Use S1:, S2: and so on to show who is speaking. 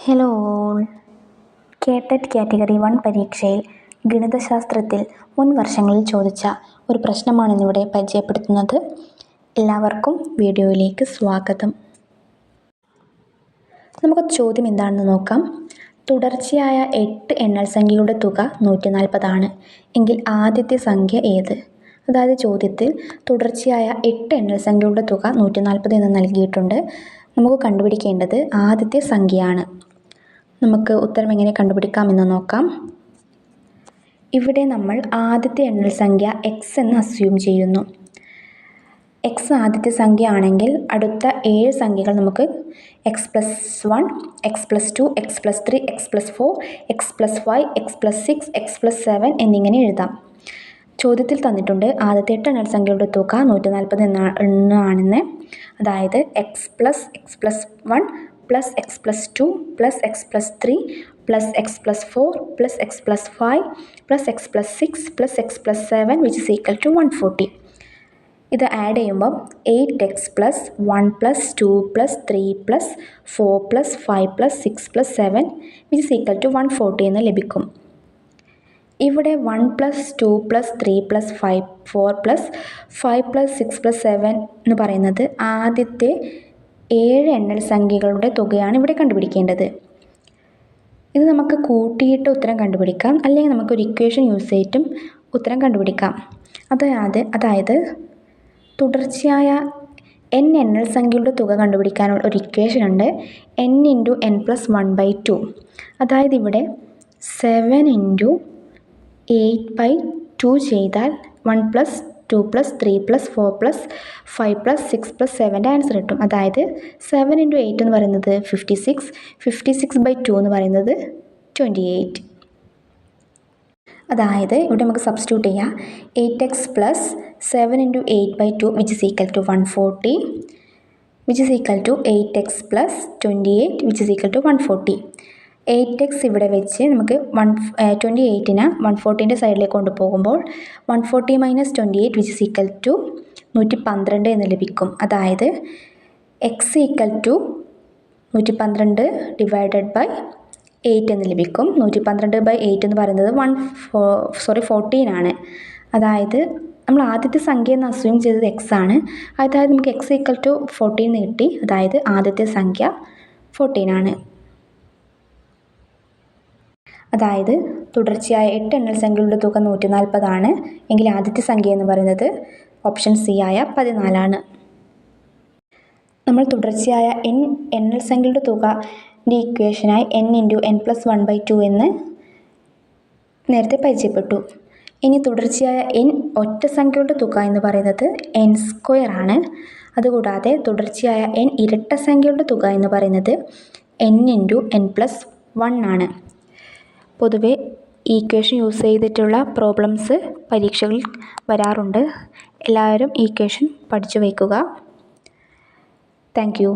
S1: Hello all. കേട്ടറ്റ് category 1 പരീക്ഷയിൽ ഗണിതശാസ്ത്രത്തിൽ മുൻ വർഷങ്ങളിൽ ചോദിച്ച ഒരു പ്രശ്നമാണിന്നിവിടെ പരിചയപ്പെടുത്തുന്നത്. എല്ലാവർക്കും വീഡിയോയിലേക്ക് സ്വാഗതം. നമുക്ക് ചോദ്യം എന്താണെന്ന് നോക്കാം. തുടർച്ചയായ 8 എണ്ണൽ സംഖ്യകളുടെ തുക 140 എങ്കിൽ ആദ്യത്തെ സംഖ്യ ഏത്? അതായത് ചോദ്യത്തിൽ തുടർച്ചയായ 8 എണ്ണൽ സംഖ്യകളുടെ തുക 140 എന്ന് നൽകിയിട്ടുണ്ട്. നമുക്ക് കണ്ടുപിടിക്കേണ്ടത് ആദ്യത്തെ സംഖ്യയാണ്. നമുക്ക് ഉത്തരം എങ്ങനെ കണ്ടുപിടിക്കാമെന്ന് നോക്കാം. ഇവിടെ നമ്മൾ ആദ്യത്തെ എണ്ണൽ സംഖ്യ x എന്ന് അസ്യൂം ചെയ്യുന്നു. x ആദ്യത്തെ സംഖ്യ ആണെങ്കിൽ അടുത്ത 7 സംഖ്യകൾ നമുക്ക് x+1, x+2, x+3, x+4, x+5, x+6, x+7 എന്നിങ്ങനെ എഴുതാം. ചോദ്യത്തിൽ തന്നിട്ടുണ്ട് ആദ്യത്തെ 8 എണ്ണൽ സംഖ്യകളുടെ തുക 140 എന്നാണെന്ന്. അതായത് x+1 plus x+2 plus x+3 plus x+4 plus x+5 plus x+6 plus x+7 which is equal to 140. ഇത് ആഡ് ചെയ്യുമ്പോൾ 8x plus 1 plus 2 plus 3 plus 4 plus 5 plus 6 plus 7 which is equal to 140 എന്ന് ലഭിക്കും. ഇവിടെ 1 plus 2 plus 3 plus 5 4 plus 5 plus 6 plus 7 എന്ന് പറയുന്നത് ആദ്യത്തെ 7 എണ്ണൽ സംഖ്യകളുടെ തുകയാണ് ഇവിടെ കണ്ടുപിടിക്കേണ്ടത്. ഇത് നമുക്ക് കൂട്ടിയിട്ട് ഉത്തരം കണ്ടുപിടിക്കാം, അല്ലെങ്കിൽ നമുക്കൊരു ഇക്വേഷൻ യൂസ് ചെയ്തിട്ടും ഉത്തരം കണ്ടുപിടിക്കാം. അതായത് തുടർച്ചയായ n എണ്ണൽ സംഖ്യകളുടെ തുക കണ്ടുപിടിക്കാനുള്ള ഒരു ഇക്വേഷൻ ഉണ്ട്. n × n+1/2. അതായത് ഇവിടെ 7 × 8/2 ചെയ്താൽ 1 + 2 + 3 + 4 + 5 + 6 + 7 ആൻസർ കിട്ടും. അതായത് 7 × 8 എന്ന് പറയുന്നത് 56, 56/2 എന്ന് പറയുന്നത് 28. അതായത് ഇവിടെ നമുക്ക് സബ്സ്റ്റിറ്റ്യൂട്ട് ചെയ്യാം. 8x plus 7 × 8/2 which is equal to 140 which is equal to 8x plus 28 which is equal to 140. 8x ഇവിടെ വെച്ച് നമുക്ക് 28നെ 140ൻ്റെ സൈഡിലേക്ക് കൊണ്ടുപോകുമ്പോൾ 140 - 28 which is equal to 112 എന്ന് ലഭിക്കും. അതായത് x = 112 ഡിവൈഡഡ് ബൈ 8 എന്ന് ലഭിക്കും. 112/8 എന്ന് പറയുന്നത് 14 ആണ്. അതായത് നമ്മൾ ആദ്യത്തെ സംഖ്യ എന്ന് അസ്യൂം ചെയ്തത് x ആണ്. അതായത് നമുക്ക് x = 14 എന്ന് കിട്ടി. അതായത് ആദ്യത്തെ സംഖ്യ 14 ആണ്. അതായത് തുടർച്ചയായ 8 എണ്ണൽ സംഖ്യകളുടെ തുക 140 എങ്കിൽ ആദ്യത്തെ സംഖ്യ എന്ന് പറയുന്നത് ഓപ്ഷൻ സി ആയ 14 നമ്മൾ തുടർച്ചയായ n എണ്ണൽ സംഖ്യകളുടെ തുകൻ്റെ ഇക്വേഷനായി n × n+1/2 എന്ന് നേരത്തെ പരിചയപ്പെട്ടു. ഇനി തുടർച്ചയായ n ഒറ്റ സംഖ്യകളുടെ തുക എന്ന് പറയുന്നത് n² ആണ്. അതുകൂടാതെ തുടർച്ചയായ n ഇരട്ട സംഖ്യകളുടെ തുക എന്ന് പറയുന്നത് n × n+1 ആണ്. പൊതുവെ ഈ ഇക്വേഷൻ യൂസ് ചെയ്തിട്ടുള്ള പ്രോബ്ലംസ് പരീക്ഷകളിൽ വരാറുണ്ട്. എല്ലാവരും ഈ ഇക്വേഷൻ പഠിച്ചു വയ്ക്കുക. Thank you.